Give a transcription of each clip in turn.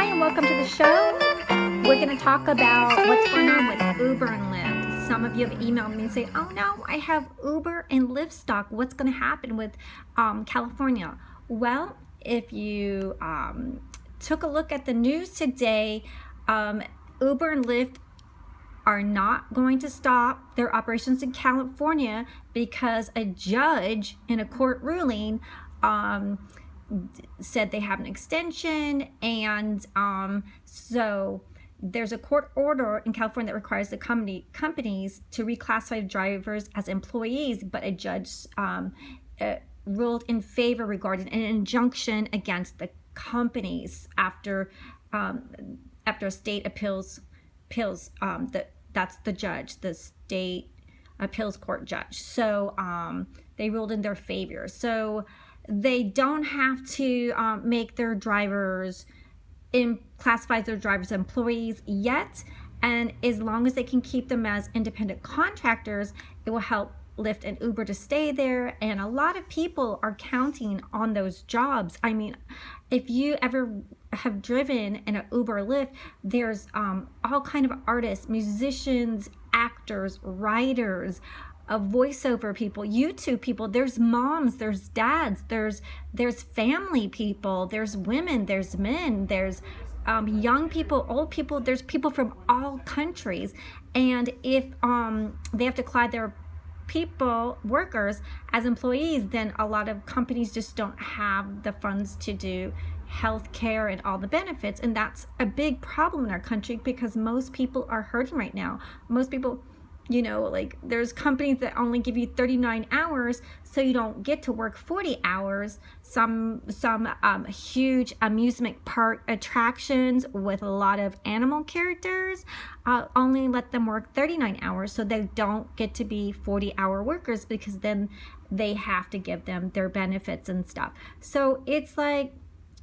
Hi and welcome to the show. We're going to talk about what's going on with Uber and Lyft. Some of you have emailed me and say, oh no, I have Uber and Lyft stock. What's going to happen with California? Well, if you took a look at the news today, Uber and Lyft are not going to stop their operations in California because a judge in a court ruling said they have an extension, and so there's a court order in California that requires the companies to reclassify drivers as employees, but a judge ruled in favor regarding an injunction against the companies after a state appeals that's the judge, the state appeals court judge. So they ruled in their favor. So they don't have to make their drivers classify their drivers employees yet, and as long as they can keep them as independent contractors, it will help Lyft and Uber to stay there. And a lot of people are counting on those jobs. I mean, if you ever have driven in an Uber or Lyft, there's all kind of artists, musicians, actors, writers, voiceover people, YouTube people, there's moms, there's dads, there's family people, there's women, there's men, there's young people, old people, there's people from all countries. And if they have to classify their workers as employees, then a lot of companies just don't have the funds to do health care and all the benefits. And that's a big problem in our country because most people are hurting right now. Most people, like there's companies that only give you 39 hours, so you don't get to work 40 hours. Some huge amusement park attractions with a lot of animal characters only let them work 39 hours, so they don't get to be 40-hour workers because then they have to give them their benefits and stuff. So it's like,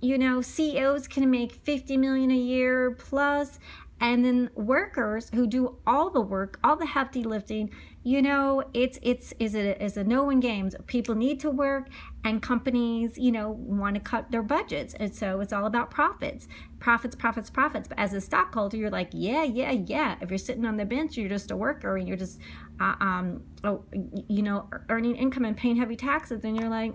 CEOs can make 50 million a year plus, and then workers who do all the work, all the hefty lifting, it's a no-win game. People need to work, and companies, want to cut their budgets. And so it's all about profits. But as a stockholder, you're like, yeah. If you're sitting on the bench, you're just a worker and you're just, earning income and paying heavy taxes, and you're like,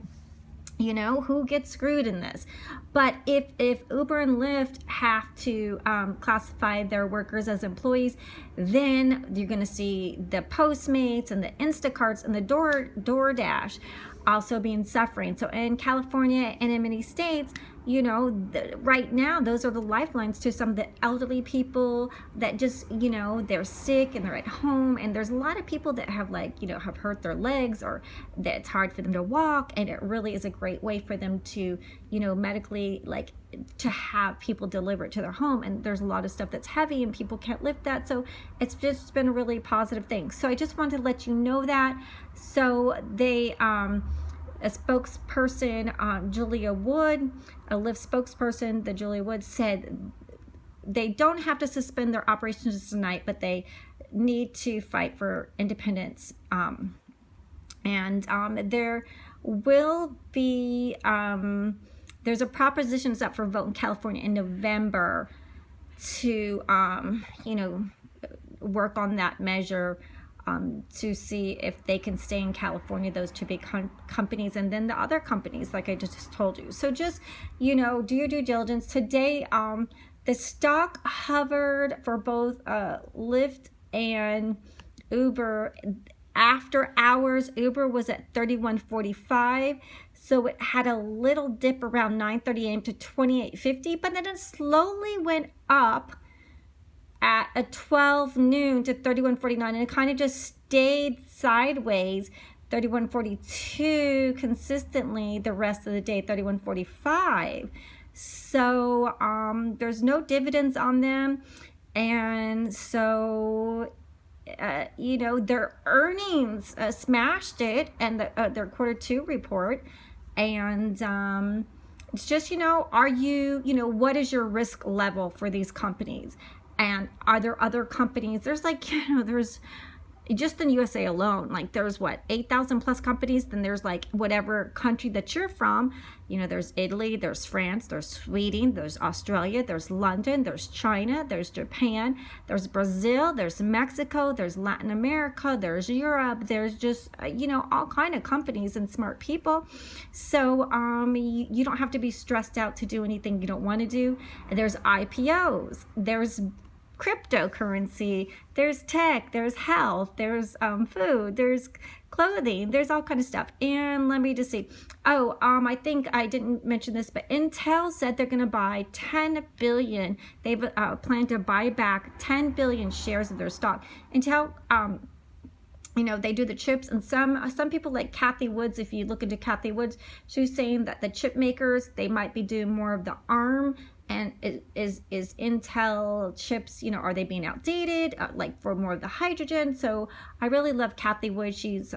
who gets screwed in this? But if Uber and Lyft have to classify their workers as employees, then you're going to see the Postmates and the Instacarts and the DoorDash also being suffering. So in California and in many states, right now, those are the lifelines to some of the elderly people that just, they're sick and they're at home. And there's a lot of people that have have hurt their legs, or that it's hard for them to walk. And it really is a great way for them to, medically, to have people deliver it to their home. And there's a lot of stuff that's heavy and people can't lift that. So it's just been a really positive thing. So I just wanted to let you know that. So they, a spokesperson, Julia Wood, a Lyft spokesperson, Julia Wood, said they don't have to suspend their operations tonight, but they need to fight for independence. There will be, there's a proposition that's up for vote in California in November to, work on that measure. To see if they can stay in California, those two big companies, and then the other companies, like I just told you. So just, do your due diligence. Today, the stock hovered for both Lyft and Uber. After hours, Uber was at 31.45. So it had a little dip around 9:30 a.m. to 28.50, but then it slowly went up at 12 noon to 31.49, and it kind of just stayed sideways, 31.42 consistently the rest of the day, 31.45. So there's no dividends on them, and so their earnings smashed it, and their quarter two report, and it's just, are you, what is your risk level for these companies? And are there other companies? There's just in USA alone, like there's what, 8,000 plus companies. Then there's like whatever country that you're from, you know, there's Italy, there's France, there's Sweden, there's Australia, there's London, there's China, there's Japan, there's Brazil, there's Mexico, there's Latin America, there's Europe, there's just, you know, all kind of companies and smart people. So you don't have to be stressed out to do anything you don't want to do. There's IPOs, there's cryptocurrency, there's tech, there's health, there's food, there's clothing, there's all kind of stuff. And let me just see. Oh, I think I didn't mention this, but Intel said they're going to buy 10 billion. They've planned to buy back 10 billion shares of their stock. Intel, you know, they do the chips, and some people like Kathy Woods, if you look into Kathy Woods, she's saying that the chip makers, they might be doing more of the ARM. And is Intel chips, you know, are they being outdated, like for more of the hydrogen? So I really love Kathy Wood. She's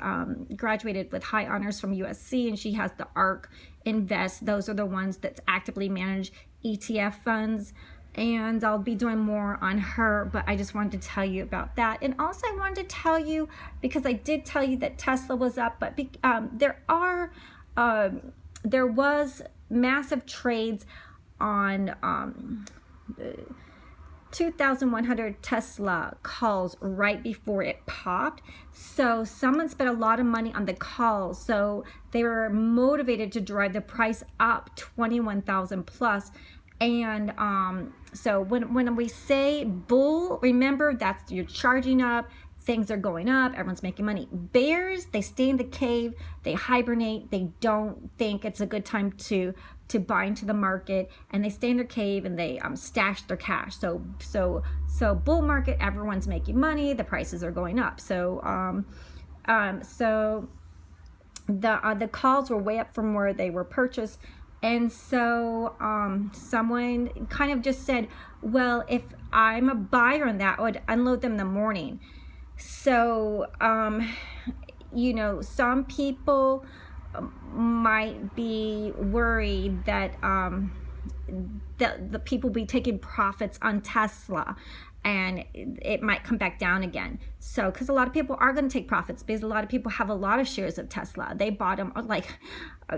graduated with high honors from USC, and she has the ARK Invest. Those are the ones that actively manage ETF funds. And I'll be doing more on her, but I just wanted to tell you about that. And also I wanted to tell you, because I did tell you that Tesla was up, but there was massive trades on 2,100 Tesla calls right before it popped. So someone spent a lot of money on the calls. So they were motivated to drive the price up 21,000 plus. And so when we say bull, remember that's you're charging up, things are going up, everyone's making money. Bears, they stay in the cave, they hibernate, they don't think it's a good time to buy into the market, and they stay in their cave and they stash their cash. So bull market, everyone's making money, the prices are going up. So the calls were way up from where they were purchased. And so someone kind of just said, well, if I'm a buyer on that, I would unload them in the morning. So, you know, some people might be worried that the people be taking profits on Tesla, and it might come back down again. So, because a lot of people are going to take profits, because a lot of people have a lot of shares of Tesla. They bought them like,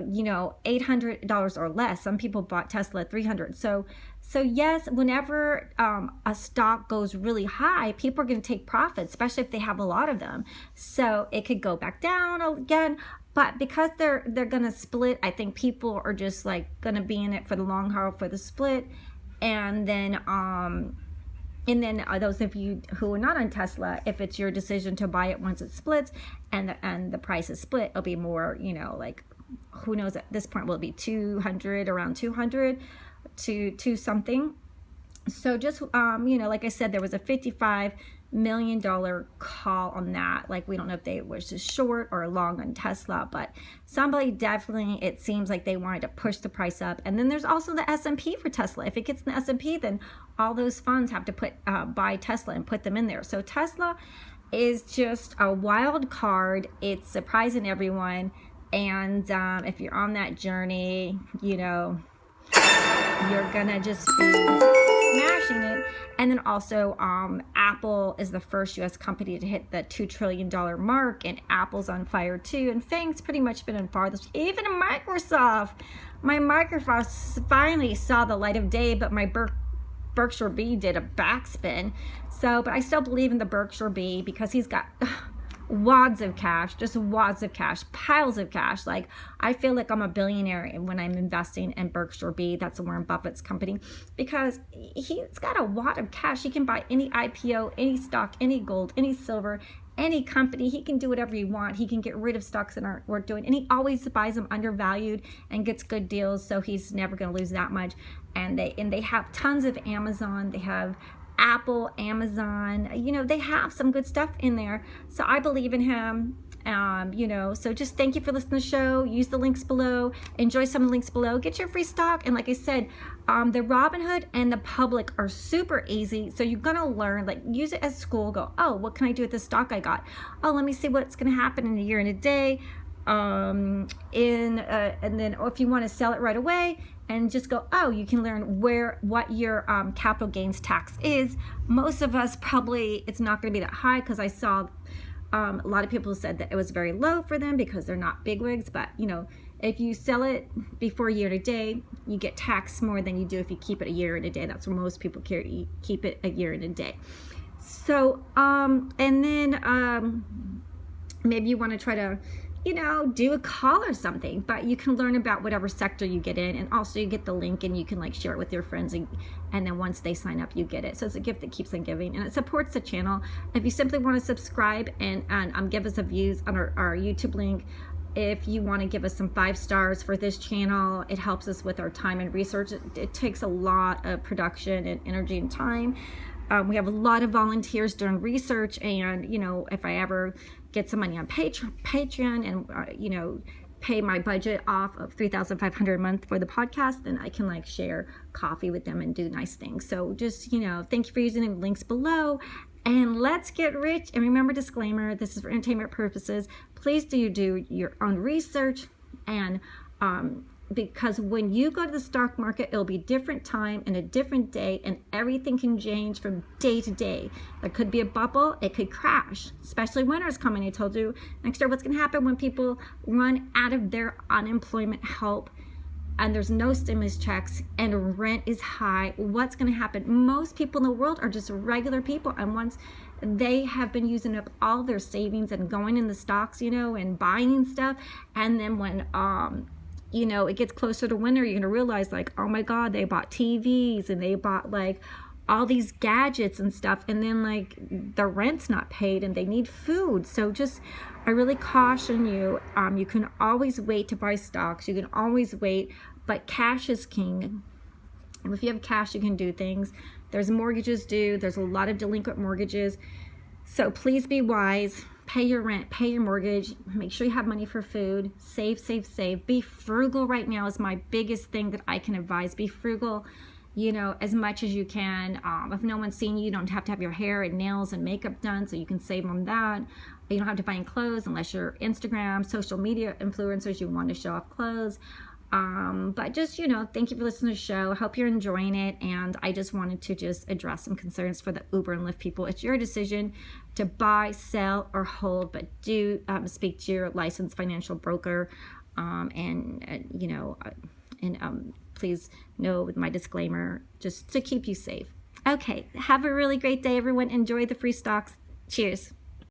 you know, $800 or less. Some people bought Tesla at $300. So yes, whenever a stock goes really high, people are going to take profits, especially if they have a lot of them. So it could go back down again. But because they're going to split, I think people are just like going to be in it for the long haul for the split. And then those of you who are not on Tesla, if it's your decision to buy it once it splits and the price is split, it'll be more, you know, like, who knows, at this point will it be 200, around 200 to something. So just, you know, like I said, there was a $55 million call on that. Like, we don't know if they were just short or long on Tesla, but somebody definitely, it seems like they wanted to push the price up. And then there's also the S&P for Tesla. If it gets in the S&P, then all those funds have to buy Tesla and put them in there. So Tesla is just a wild card. It's surprising everyone. And if you're on that journey, you know, you're gonna just be smashing it. And then also Apple is the first US company to hit the $2 trillion mark, and Apple's on fire too, and FANG's pretty much been on fire. Even Microsoft, my Microsoft finally saw the light of day, but my Berkshire B did a backspin. So, but I still believe in the Berkshire B because he's got wads of cash, just wads of cash, piles of cash. Like, I feel like I'm a billionaire when I'm investing in Berkshire B. That's Warren Buffett's company, because he's got a wad of cash. He can buy any IPO, any stock, any gold, any silver, any company. He can do whatever he wants. He can get rid of stocks that aren't worth doing, and he always buys them undervalued and gets good deals, so he's never going to lose that much. And they have tons of Amazon. They have Apple, Amazon, you know, they have some good stuff in there. So I believe in him. You know, so just thank you for listening to the show. Use the links below. Enjoy some of the links below. Get your free stock. And like I said, the Robinhood and the public are super easy. So you're going to learn, like, use it as school. Go, oh, what can I do with this stock I got? Oh, let me see what's going to happen in a year and a day. And then if you want to sell it right away, and just go, oh, you can learn what your capital gains tax is. Most of us probably, it's not going to be that high, because I saw A lot of people said that it was very low for them because they're not bigwigs, but you know, if you sell it before year to day, you get taxed more than you do if you keep it a year and a day. That's where most people keep it a year and a day. So, and then maybe you want to try to, you know, do a call or something, but you can learn about whatever sector you get in, and also you get the link and you can like share it with your friends, and then once they sign up, you get it. So it's a gift that keeps on giving, and it supports the channel. If you simply want to subscribe and give us a views on our YouTube link, if you want to give us some 5 stars for this channel, it helps us with our time and research. It takes a lot of production and energy and time. We have a lot of volunteers doing research, and you know, if I ever get some money on Patreon and you know, pay my budget off of $3,500 a month for the podcast, then I can like share coffee with them and do nice things. So just, you know, thank you for using the links below, and let's get rich. And remember, disclaimer, this is for entertainment purposes. Please do your own research, and because when you go to the stock market, it'll be a different time and a different day, and everything can change from day to day. There could be a bubble, it could crash, especially winter's coming. I told you next year what's going to happen when people run out of their unemployment help and there's no stimulus checks and rent is high. What's going to happen? Most people in the world are just regular people, and once they have been using up all their savings and going in the stocks, you know, and buying stuff, and then when you know, it gets closer to winter, you're going to realize like, oh my God, they bought TVs and they bought like all these gadgets and stuff, and then like the rent's not paid and they need food. So just, I really caution you, you can always wait to buy stocks, you can always wait, but cash is king. And if you have cash, you can do things. There's mortgages due, there's a lot of delinquent mortgages, so please be wise. Pay your rent, pay your mortgage, make sure you have money for food, save, save, save. Be frugal right now is my biggest thing that I can advise. Be frugal, you know, as much as you can. If no one's seen you, you don't have to have your hair and nails and makeup done, so you can save on that. You don't have to buy clothes unless you're Instagram, social media influencers, you want to show off clothes. But just, you know, thank you for listening to the show. I hope you're enjoying it, and I just wanted to just address some concerns for the Uber and Lyft people. It's your decision to buy, sell, or hold, but do speak to your licensed financial broker, you know, please know with my disclaimer, just to keep you safe. Okay, have a really great day, everyone. Enjoy the free stocks. Cheers.